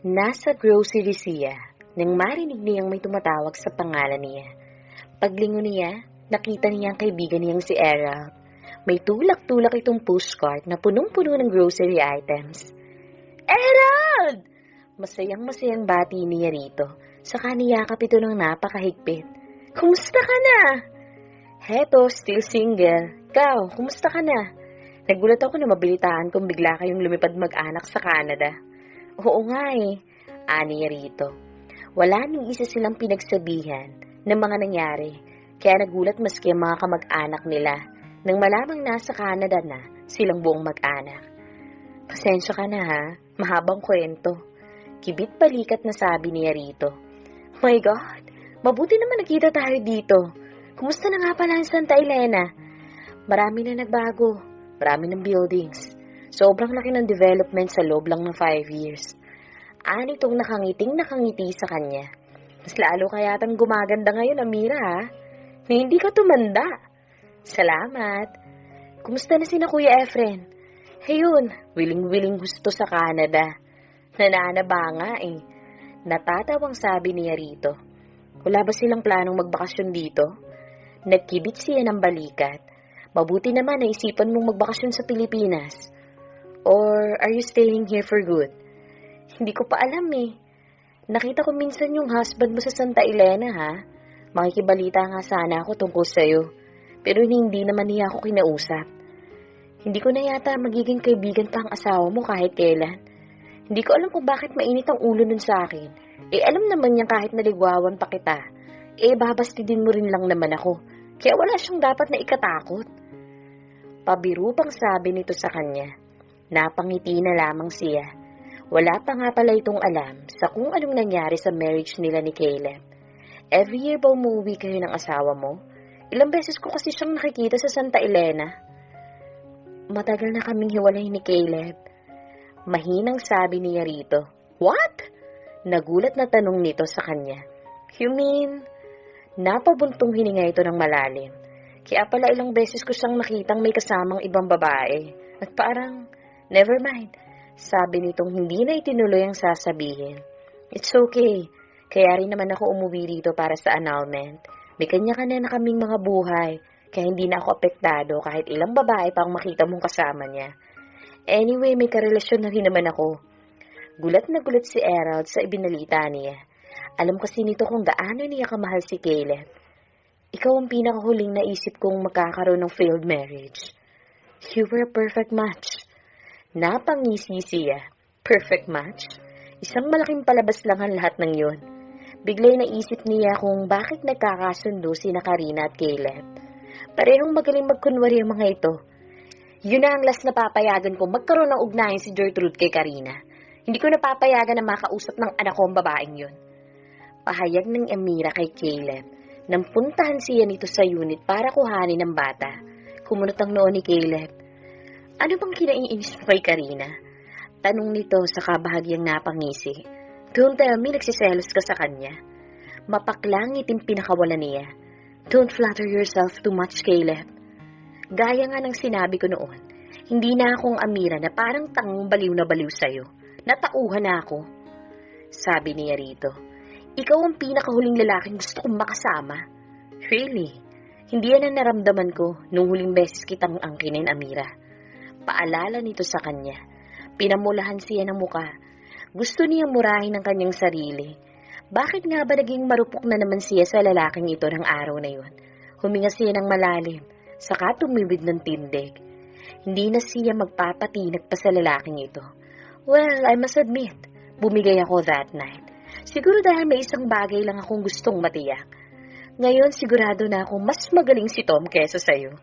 Nasa grocery siya nang marinig niyang may tumatawag sa pangalan niya. Paglingon niya, nakita niya ang kaibigan niyang si Errol. May tulak-tulak itong postcard na punong-puno ng grocery items. Errol! Masayang-masayang bati niya rito. Saka niyakap ito ng napakahigpit. Kumusta ka na? Heto, still single. Ikaw, kumusta ka na? Nagulat ako na mabilitaan kung bigla kayong lumipad mag-anak sa Canada. Oo nga eh, aniya rito. Wala ning isa silang pinagsabihan ng mga nangyari, kaya nagulat maski ang mga kamag-anak nila nang malamang nasa Canada na silang buong mag-anak. Pasensya ka na ha, mahabang kwento. Kibit balikat na sabi niya rito. My God, mabuti naman nakita tayo dito. Kumusta na nga pala ang Santa Elena? Marami na nagbago, marami ng buildings. Sobrang laki ng development sa loob lang ng 5 years. Anitong nakangiti sa kanya. Mas lalo kaya tang gumaganda ngayon, Amira, ha? Na hindi ka tumanda. Salamat. Kumusta na sina Kuya Efren? Ayun, wiling-wiling gusto sa Canada. Nananaba nga eh. Natatawang sabi niya rito. Wala ba silang planong magbakasyon dito? Nagkibit siya ng balikat. Mabuti naman na isipan mong magbakasyon sa Pilipinas. Or are you staying here for good? Hindi ko pa alam eh. Nakita ko minsan yung husband mo sa Santa Elena ha. Makikibalita nga sana ako tungkol sa'yo. Pero hindi naman niya ako kinausap. Hindi ko na yata magiging kaibigan pa ang asawa mo kahit kailan. Hindi ko alam kung bakit mainit ang ulo nun sa akin. Alam naman niya kahit naligwawan pa kita. Babastidin mo rin lang naman ako. Kaya wala siyang dapat na ikatakot. Pabiru pang sabi nito sa kanya. Napangiti na lamang siya. Wala pa nga pala itong alam sa kung anong nangyari sa marriage nila ni Caleb. Every year ba umuwi kayo ng asawa mo? Ilang beses ko kasi siyang nakikita sa Santa Elena. Matagal na kaming hiwalay ni Caleb. Mahinang sabi niya rito. What? Nagulat na tanong nito sa kanya. You mean? Napabuntong hininga ito ng malalim. Kaya pala ilang beses ko siyang nakitang may kasamang ibang babae. At parang, never mind. Sabi nitong hindi na itinuloy ang sasabihin. It's okay. Kaya rin naman ako umuwi rito para sa annulment. May kanya-kanya na kaming mga buhay. Kaya hindi na ako apektado kahit ilang babae pang makita mong kasama niya. Anyway, may karelasyon na rin naman ako. Gulat na gulat si Errol sa ibinalita niya. Alam kasi nito kung gaano niya kamahal si Caleb. Ikaw ang pinakahuling naisip kong magkakaroon ng failed marriage. You were a perfect match. Napangisi siya. Perfect match? Isang malaking palabas lang ang lahat ng yun. Bigla'y naisip niya kung bakit nagkakasundo sina Karina at Caleb. Parehong magaling magkunwari ang mga ito. Yun na ang last na papayagan ko magkaroon ng ugnayan si Gertrude kay Karina. Hindi ko napapayagan na makausap ng anak ko ang babaeng yun. Pahayag ng Amira kay Caleb. Nang puntahan siya nito sa unit para kuhanin ng bata. Kumunot ang noo ni Caleb. Ano bang kinaiinis mo kay Karina? Tanong nito sa kabahagyang napangisi. Don't tell me nagsiselos ka sa kanya. Mapaklangit yung pinakawalan niya. Don't flatter yourself too much, Caleb. Gaya nga ng sinabi ko noon, hindi na akong Amira na parang tangang baliw na baliw sa'yo. Natauhan na ako. Sabi niya rito. Ikaw ang pinakahuling lalaking gusto kong makasama. Really? Hindi yan ang naramdaman ko nung huling beses kitang angkinin, Amira. Paalala nito sa kanya. Pinamulahan siya ng muka. Gusto niyang murahin ang kanyang sarili. Bakit nga ba naging marupok na naman siya sa lalaking ito ng araw na yun? Huminga siya ng malalim, saka tumibid ng tindig. Hindi na siya magpapatinag pa sa lalaking ito. Well, I must admit, bumigay ako that night. Siguro dahil may isang bagay lang akong gustong matiyak. Ngayon sigurado na akong mas magaling si Tom kesa sa'yo.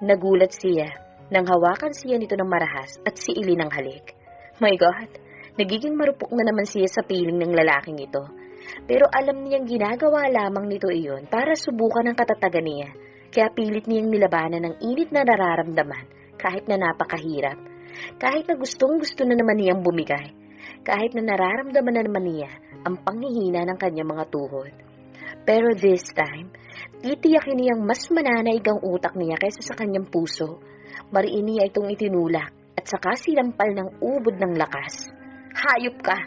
Nagulat siya nang hawakan siya nito ng marahas at siilin ng halik. My God, nagiging marupok na naman siya sa piling ng lalaking ito. Pero alam niyang ginagawa lamang nito iyon para subukan ang katatagan niya. Kaya pilit niyang nilabanan ng init na nararamdaman kahit na napakahirap. Kahit na gustong-gusto na naman niyang bumigay. Kahit na nararamdaman na naman niya ang panghihina ng kanyang mga tuhod. Pero this time, titiyakin niyang mas mananaig ang utak niya kaysa sa kanyang puso. Mariin niya itong itinulak at saka sinampal ng ubod ng lakas. Hayop ka!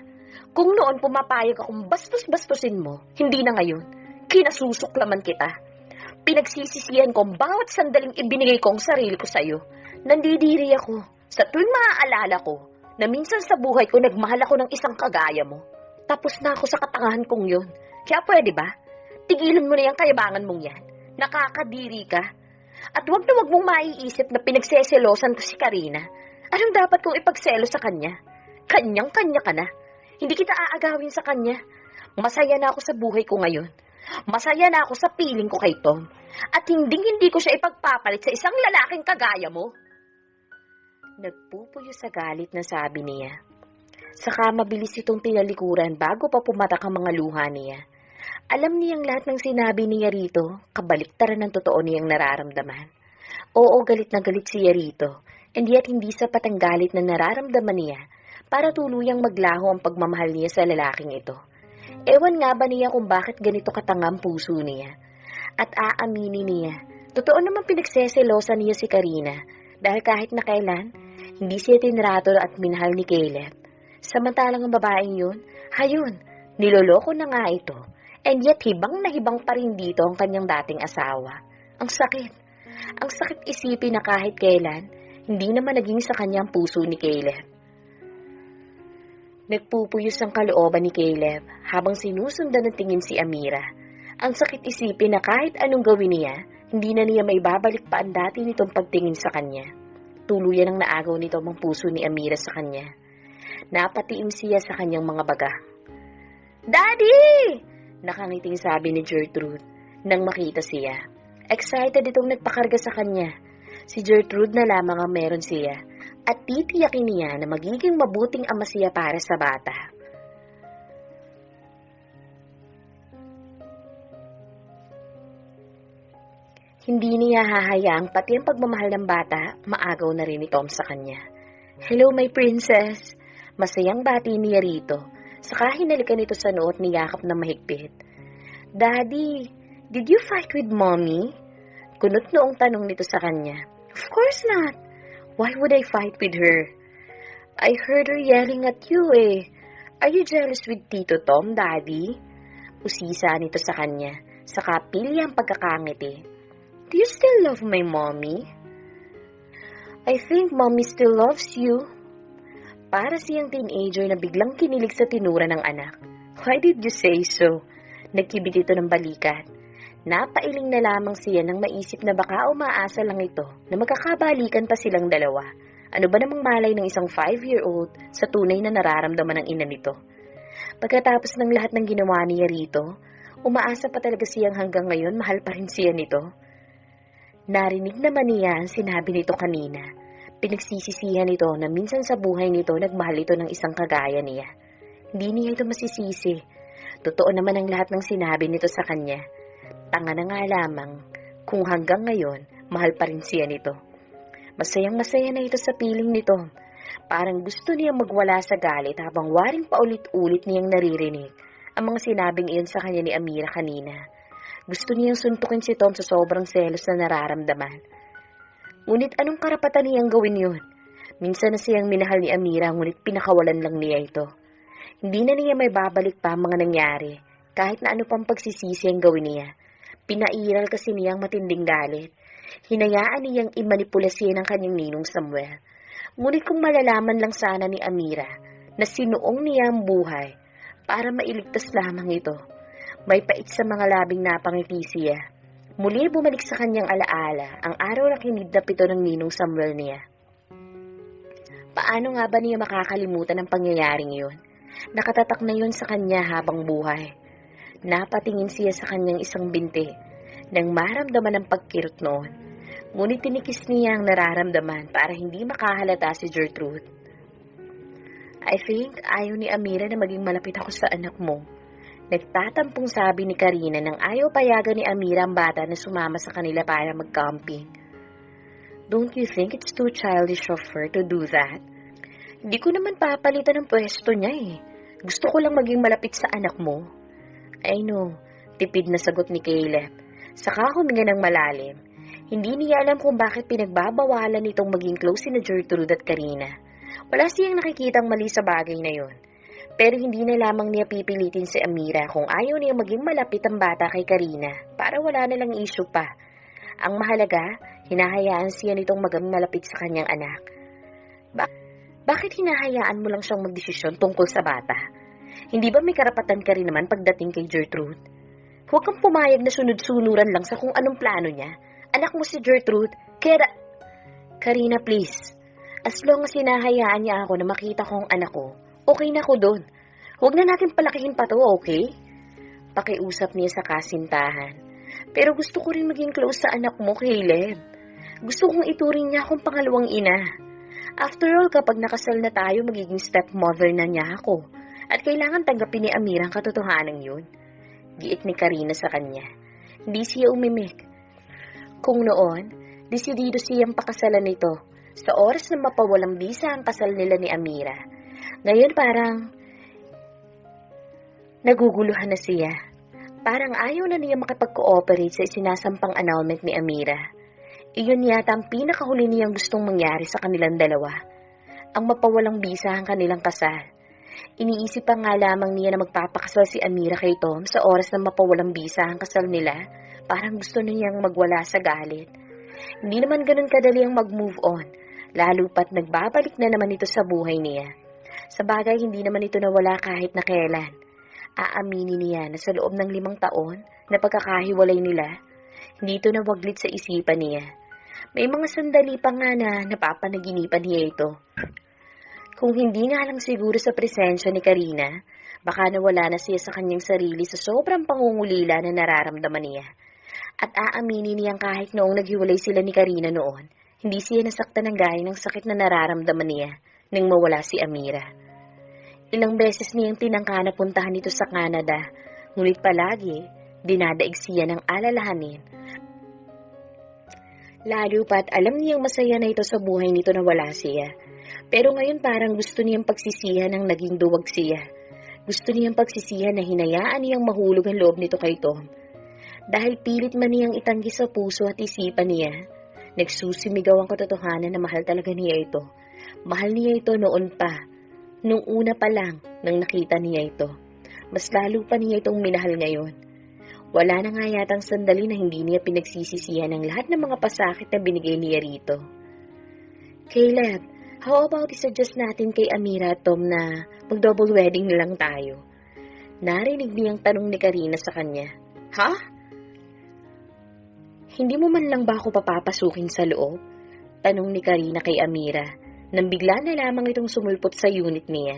Kung noon pumapayag akong bastos-bastusin mo, hindi na ngayon. Kinasusuklaman kita. Pinagsisisihan ko ang bawat sandaling ibinigay ko ang sarili ko sa'yo. Nandidiri ako sa tuwing maaalala ko na minsan sa buhay ko nagmahal ako ng isang kagaya mo. Tapos na ako sa katangahan kong yun. Kaya pwede ba? Tigilan mo na yung kayabangan mong yan. Nakakadiri ka. At wag na wag mong maiisip na pinagseselosan ko si Karina. Anong dapat kong ipagselo sa kanya? Kanyang-kanya ka na. Hindi kita aagawin sa kanya. Masaya na ako sa buhay ko ngayon. Masaya na ako sa piling ko kay Tom. At hindi ko siya ipagpapalit sa isang lalaking kagaya mo. Nagpupuyo sa galit na sabi niya. Saka mabilis itong tinalikuran bago pa pumatak ang mga luha niya. Alam niyang lahat ng sinabi niya rito, kabaliktaran ng totoo niyang nararamdaman. Oo, galit na galit siya rito, and yet hindi sapat ang galit na nararamdaman niya para tuluyang maglaho ang pagmamahal niya sa lalaking ito. Ewan nga ba niya kung bakit ganito katanga ang puso niya. At aaminin niya, totoo naman pinagseselosa niya si Karina dahil kahit na kailan, hindi siya tinrato at minahal ni Caleb. Samantalang ang babaeng yun, hayun, niloloko na nga ito. And yet, hibang na hibang pa rin dito ang kanyang dating asawa. Ang sakit. Ang sakit isipin na kahit kailan, hindi naman naging sa kanyang puso ni Caleb. Nagpupuyos ang kalooban ni Caleb habang sinusundan ng tingin si Amira. Ang sakit isipin na kahit anong gawin niya, hindi na niya may babalik pa ang dati nitong pagtingin sa kanya. Tuluyan ang naagaw nito ang puso ni Amira sa kanya. Napatiim siya sa kanyang mga baga. Daddy! Nakangiting sabi ni Gertrude nang makita siya. Excited itong nagpakarga sa kanya. Si Gertrude na lamang ang meron siya at titiyakin niya na magiging mabuting ama siya para sa bata. Hindi niya hahayaang pati ang pagmamahal ng bata maagaw na rin ni Tom sa kanya. Hello, my princess! Masayang bati niya rito. Saka hinalikan nito sa noo at niyakap na mahigpit. Daddy, did you fight with mommy? Kunot noong tanong nito sa kanya. Of course not. Why would I fight with her? I heard her yelling at you eh. Are you jealous with Tito Tom, Daddy? Usisa nito sa kanya. Saka pili ang pagkakangiti. Do you still love my mommy? I think mommy still loves you. Para siyang teenager na biglang kinilig sa tinura ng anak. Why did you say so? Nagkibit ito ng balikat. Napailing na lamang siya nang maisip na baka umaasa lang ito na magkakabalikan pa silang dalawa. Ano ba namang malay ng isang 5-year-old sa tunay na nararamdaman ng ina nito? Pagkatapos ng lahat ng ginawa niya rito, umaasa pa talaga siyang hanggang ngayon mahal pa rin siya nito. Narinig naman niya ang sinabi nito kanina. Pinagsisisihan ito na minsan sa buhay nito nagmahal ito ng isang kagaya niya. Hindi niya ito masisisi. Totoo naman ang lahat ng sinabi nito sa kanya. Tanga na nga lamang kung hanggang ngayon mahal pa rin siya nito. Masayang-masaya na ito sa piling nito. Parang gusto niyang magwala sa galit habang waring paulit-ulit niyang naririnig ang mga sinabing iyon sa kanya ni Amira kanina. Gusto niyang suntukin si Tom sa sobrang selos na nararamdaman. Ngunit anong karapatan niyang gawin yun? Minsan na siyang minahal ni Amira, ngunit pinakawalan lang niya ito. Hindi na niya may babalik pa ang mga nangyari, kahit na ano pang pagsisisi ang gawin niya. Pinairal kasi niyang matinding galit. Hinayaan niyang imanipula siya ng kanyang ninong Samuel. Ngunit kung malalaman lang sana ni Amira na sinuong niya ang buhay para mailigtas lamang ito, may pait sa mga labing napangiti siya. Muli bumalik sa kanyang alaala ang araw na kinidnap ito ng ninong Samuel niya. Paano nga ba niya makakalimutan ang pangyayaring yun? Nakatatak na yun sa kanya habang buhay. Napatingin siya sa kanyang isang binti nang maramdaman ang pagkirot noon. Ngunit tinikis niya ang nararamdaman para hindi makahalata si Gertrude. I think ayaw ni Amira na maging malapit ako sa anak mo. Nagtatampong sabi ni Karina nang ayaw payagan ni Amira ang bata na sumama sa kanila para mag-camping. Don't you think it's too childish of her to do that? Hindi ko naman papalitan ang pwesto niya eh. Gusto ko lang maging malapit sa anak mo. I know, tipid na sagot ni Caleb. Saka huminga ng malalim. Hindi niya alam kung bakit pinagbabawalan nitong maging close si na Gertrude at Karina. Wala siyang nakikitang mali sa bagay na yon. Pero hindi na lamang niya pipilitin si Amira kung ayaw niya maging malapit ang bata kay Karina para wala na lang issue pa. Ang mahalaga, hinahayaan siya nitong maging malapit sa kanyang anak. Bakit hinahayaan mo lang siyang magdesisyon tungkol sa bata? Hindi ba may karapatan ka rin naman pagdating kay Gertrude? Huwag kang pumayag na sunod-sunuran lang sa kung anong plano niya. Anak mo si Gertrude, kaya... Karina, please. As long as hinahayaan niya ako na makita ko ang anak ko, okay na ako doon. Huwag na natin palakihin pa to, okay? Pakiusap niya sa kasintahan. Pero gusto ko rin maging close sa anak mo, Caleb. Gusto kong ituring niya akong pangalawang ina. After all, kapag nakasal na tayo, magiging stepmother na niya ako. At kailangan tanggapin ni Amira ang katotohanan yun. Giit ni Karina sa kanya. Hindi siya umimik. Kung noon, desidido siyang pakasalan nito sa oras na mapawalang bisa ang kasal nila ni Amira. Ngayon parang naguguluhan na siya. Parang ayaw na niya makipag-cooperate sa isinasampang annulment ni Amira. Iyon yata ang pinakahuli niyang gustong mangyari sa kanilang dalawa. Ang mapawalang bisa ang kanilang kasal. Iniisip pa nga lamang niya na magpapakasal si Amira kay Tom sa oras na mapawalang bisa ang kasal nila. Parang gusto niyang magwala sa galit. Hindi naman ganun kadali ang mag-move on, lalo pat nagbabalik na naman ito sa buhay niya. Sa bagay, hindi naman ito nawala kahit na kailan. Aaminin niya na sa loob ng 5 taon na pagkakahiwalay nila, hindi ito nawaglit sa isipan niya. May mga sandali pa nga na napapanaginipan niya ito. Kung hindi nga lang siguro sa presensya ni Karina, baka nawala na siya sa kanyang sarili sa sobrang pangungulila na nararamdaman niya. At aaminin niyang kahit noong naghiwalay sila ni Karina noon, hindi siya nasaktan ng gaya ng sakit na nararamdaman niya nang mawala si Amira. Ilang beses niyang tinangka na puntahan ito sa Canada, ngunit palagi, dinadaig siya ng alalahanin. Lalo pat alam niyang masaya na ito sa buhay nito na wala siya. Pero ngayon parang gusto niyang pagsisihan ng naging duwag siya. Gusto niyang pagsisihan na hinayaan niyang mahulog ang loob nito kay Tom. Dahil pilit man niyang itanggi sa puso at isipan niya, nagsusimigaw ang katotohanan na mahal talaga niya ito. Mahal niya ito noon pa, nung una pa lang nang nakita niya ito. Mas lalo pa niya itong minahal ngayon. Wala na nga yatang sandali na hindi niya pinagsisisihan ng lahat ng mga pasakit na binigay niya rito. Caleb, how about isuggest natin kay Amira at Tom na mag-double wedding na lang tayo? Narinig niyang tanong ni Karina sa kanya. Ha? Hindi mo man lang ba ako papapasukin sa loob? Tanong ni Karina kay Amira, nang bigla na lamang itong sumulpot sa unit niya.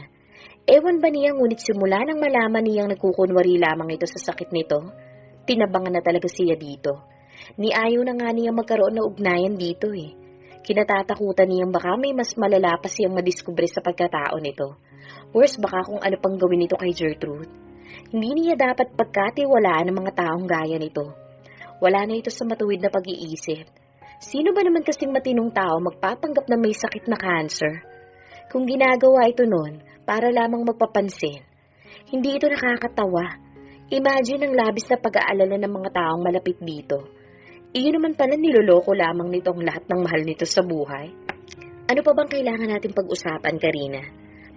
Ewan ba niya ngunit simula nang malaman niyang nagkukunwari lamang ito sa sakit nito, tinabangan na talaga siya dito. Ni ayaw na nga niya magkaroon ng ugnayan dito eh. Kinatatakutan niyang baka may mas malala pa siyang madiskubre sa pagkatao nito. Worse baka kung ano pang gawin nito kay Gertrude. Hindi niya dapat pagkatiwalaan ng mga taong gaya nito. Wala na ito sa matuwid na pag-iisip. Sino ba naman kasing matinong tao magpapanggap na may sakit na cancer? Kung ginagawa ito noon para lamang magpapansin, hindi ito nakakatawa. Imagine ang labis na pag-aalala ng mga taong malapit dito. Iyon naman pala niloloko lamang nito ang lahat ng mahal nito sa buhay. Ano pa bang kailangan natin pag-usapan, Karina?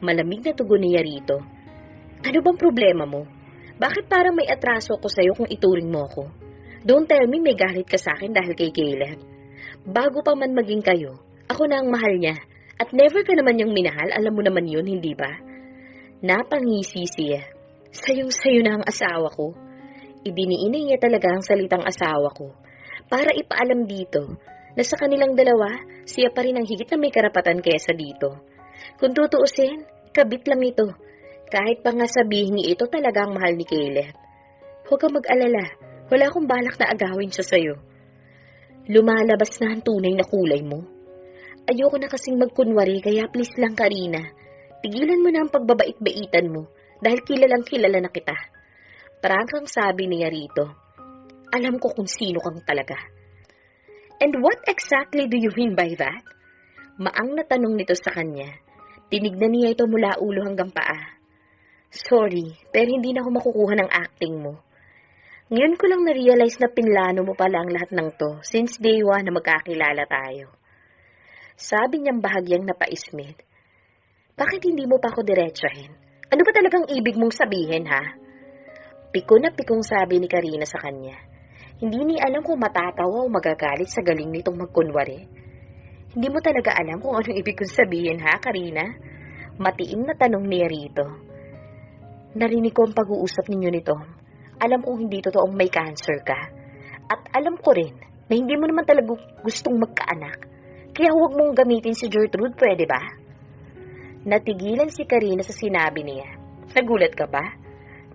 Malamig na tugon niya rito. Ano bang problema mo? Bakit parang may atraso ako sa'yo kung ituring mo ako? Don't tell me may galit ka sa akin dahil kay Caleb. Bago pa man maging kayo, ako na ang mahal niya. At never ka naman niyang minahal, alam mo naman yun, hindi ba? Napangisi siya. Sayong-sayo na ang asawa ko. Idiniinay niya talaga ang salitang asawa ko. Para ipaalam dito na sa kanilang dalawa, siya pa rin ang higit na may karapatan kaysa dito. Kung tutuusin, kabit lang ito. Kahit pa nga sabihin niya ito talaga ang mahal ni Caleb. Huwag kang mag-alala, wala akong balak na agawin siya sa'yo. Lumalabas na ang tunay na kulay mo. Ayoko na kasing magkunwari kaya please lang Karina, tigilan mo na ang pagbabait-baitan mo dahil kilalang kilala na kita. Prangkang sabi niya rito. Alam ko kung sino kang talaga. And what exactly do you mean by that? Maang na tanong nito sa kanya. Tinignan niya ito mula ulo hanggang paa. Sorry, pero hindi na ako makukuha ng acting mo. Ngayon ko lang na-realize na pinlano mo pala ang lahat ng to since day 1 na magkakilala tayo. Sabi niyang bahagyang napaismit. Bakit hindi mo pa ako diretsahin? Ano ba talagang ibig mong sabihin, ha? Piko na pikong sabi ni Karina sa kanya. Hindi niya alam kung matatawa o magagalit sa galing nitong magkunwari. Hindi mo talaga alam kung anong ibig kong sabihin, ha, Karina? Matiim na tanong niya rito. Narinig ko ang pag-uusap ninyo nito. Alam kong hindi totoong may cancer ka. At alam ko rin na hindi mo naman talaga gustong magkaanak. Kaya huwag mong gamitin si Gertrude, pwede ba? Natigilan si Karina sa sinabi niya. Nagulat ka ba?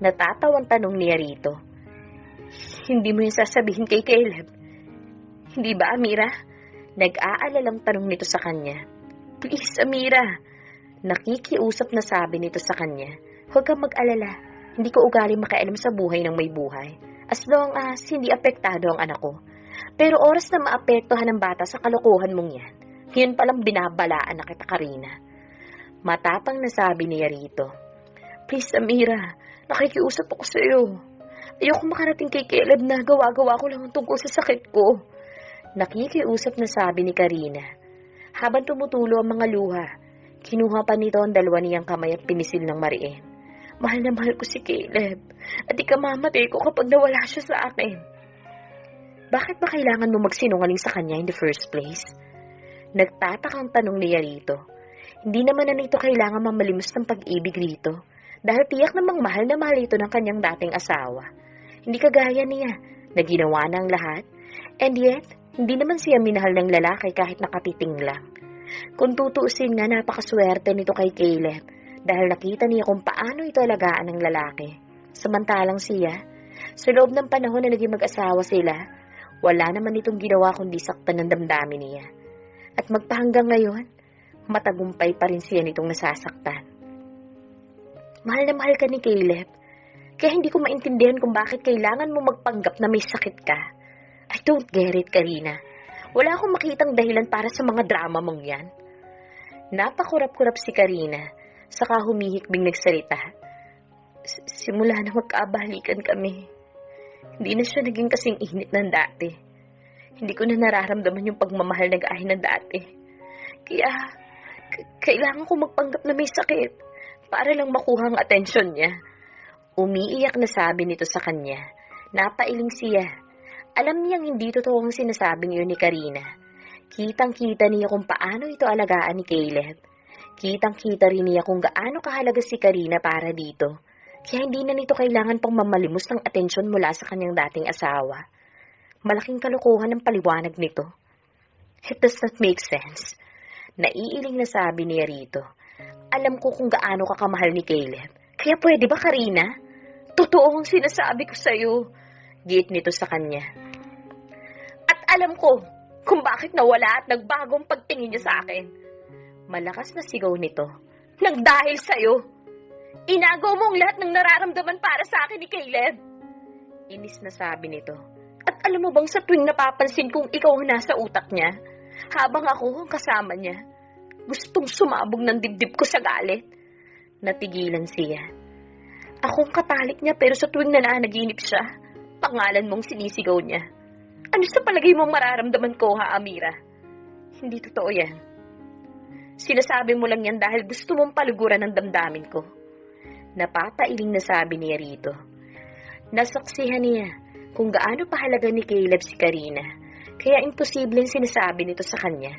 Natatawang tanong niya rito. Hindi mo yung sasabihin kay Caleb. Hindi ba, Amira? Nag-aalalang tanong nito sa kanya. Please, Amira. Nakikiusap na sabi nito sa kanya. Huwag kang mag-alala. Hindi ko ugaling makialam sa buhay ng may buhay. As long as hindi apektado ang anak ko. Pero oras na maapektuhan ng bata sa kalokohan mong yan, yun palang binabalaan na kita, Karina. Matapang na sabi niya rito. Please, Amira. Nakikiusap ako sa iyo. Ayoko makarating kay Caleb na gawa-gawa ko lang ang tungkol sa sakit ko. Nakikiusap na sabi ni Karina. Habang tumutulo ang mga luha, kinuha pa nito ang dalawa niyang kamay at pinisil ng mariin. Mahal na mahal ko si Caleb at ikamamatay ko kapag nawala siya sa akin. Bakit ba kailangan mo magsinungaling sa kanya in the first place? Nagtatakang tanong niya rito. Hindi naman na nito kailangan mamalimos ng pag-ibig rito. Dahil tiyak namang mahal na mahal ito ng kanyang dating asawa. Hindi kagaya niya na ginawa na ang lahat. And yet, hindi naman siya minahal ng lalaki kahit nakatiting lang. Kung tutuusin nga, napakaswerte nito kay Caleb dahil nakita niya kung paano ito alagaan ng lalaki. Samantalang siya, sa loob ng panahon na naging mag-asawa sila, wala naman itong ginawa kundi saktan ng damdamin niya. At magpahanggang ngayon, matagumpay pa rin siya nitong nasasaktan. Mahal na mahal ka ni Caleb. Kaya hindi ko maintindihan kung bakit kailangan mo magpanggap na may sakit ka. I don't get it, Karina. Wala akong makitang dahilan para sa mga drama mong yan. Napakurap-kurap si Karina, saka humihikbing nagsalita. Simula na magkabalikan kami. Hindi na siya naging kasing init ng dati. Hindi ko na nararamdaman yung pagmamahal na gaya ng dati. Kaya, kailangan ko magpanggap na may sakit. Para lang makuha ang atensyon niya. Umiiyak na sabi nito sa kanya. Napailing siya. Alam niyang hindi totoo ang sinasabing yun ni Karina. Kitang-kita niya kung paano ito alagaan ni Caleb. Kitang-kita rin niya kung gaano kahalaga si Karina para dito. Kaya hindi na nito kailangan pang mamalimos ng atensyon mula sa kanyang dating asawa. Malaking kalokohan ang paliwanag nito. It does not make sense. Naiiling na sabi niya rito. Alam ko kung gaano ka kamahal ni Caleb. Kaya pwede ba, Karina? Totoo ang sinasabi ko sa'yo. Giit nito sa kanya. At alam ko kung bakit nawala at nagbagong pagtingin niya sa akin. Malakas na sigaw nito. Nang dahil sa'yo. Inagaw mo ang lahat ng nararamdaman para sa akin ni Caleb. Inis na sabi nito. At alam mo bang sa tuwing napapansin kong ikaw ang nasa utak niya, habang ako ang kasama niya, gustong sumabog ng dibdib ko sa galit. Natigilan siya. Akong katalik niya pero sa tuwing nananaginip siya, pangalan mong sinisigaw niya. Ano sa palagay mong mararamdaman ko, ha, Amira? Hindi totoo yan. Sinasabi mo lang yan dahil gusto mong paluguran ng damdamin ko. Napapailing na sabi niya rito. Nasaksihan niya kung gaano pahalaga ni Caleb si Karina, kaya imposibleng sinasabi nito sa kanya.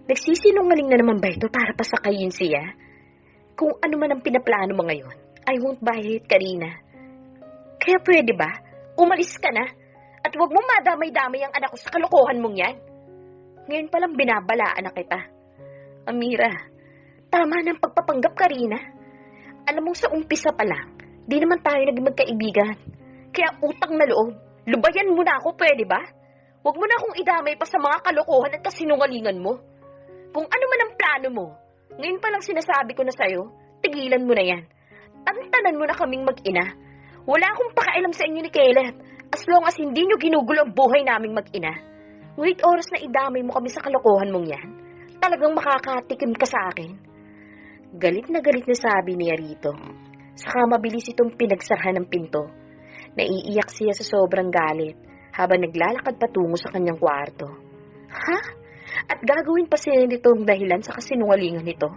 Nagsisinungaling na naman ba ito para pasakayin siya? Kung ano man ang pinaplano mo ngayon, I won't buy it, Karina. Kaya pwede ba? Umalis ka na. At huwag mong madamay-damay ang anak ko sa kalokohan mong yan. Ngayon palang binabalaan na kita. Amira, tama ng pagpapanggap, Karina. Alam mo sa umpisa pa lang, di naman tayo naging magkaibigan. Kaya utang na loob, lubayan mo na ako, pwede ba? Huwag mo na akong idamay pa sa mga kalokohan at kasinungalingan mo. Kung ano man ang plano mo, ngayon pa lang sinasabi ko na sa'yo, tigilan mo na yan. Tantanan mo na kaming mag-ina. Wala akong pakialam sa inyo ni Caleb, as long as hindi nyo ginugulo ang buhay naming mag-ina. Ngunit oras na idamay mo kami sa kalokohan mong yan, talagang makakatikim ka sa akin. Galit na sabi niya rito. Saka mabilis itong pinagsarhan ng pinto. Naiiyak siya sa sobrang galit habang naglalakad patungo sa kanyang kwarto. Ha? At gagawin pa siya nitong dahilan sa kasinungalingan nito.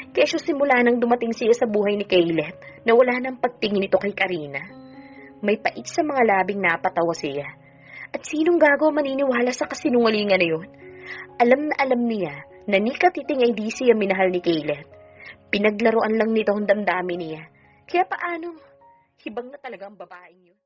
Kesyo simula nang dumating siya sa buhay ni Kaylet na wala nang pagtingin ito kay Karina. May pait sa mga labing napatawa siya. At sinong gagaw maniniwala sa kasinungalingan na yun? Alam na alam niya na ni Katiting ay di siya minahal ni Kaylet. Pinaglaruan lang nito ang damdamin niya. Kaya paano? Hibang na talaga ang babaeng yun.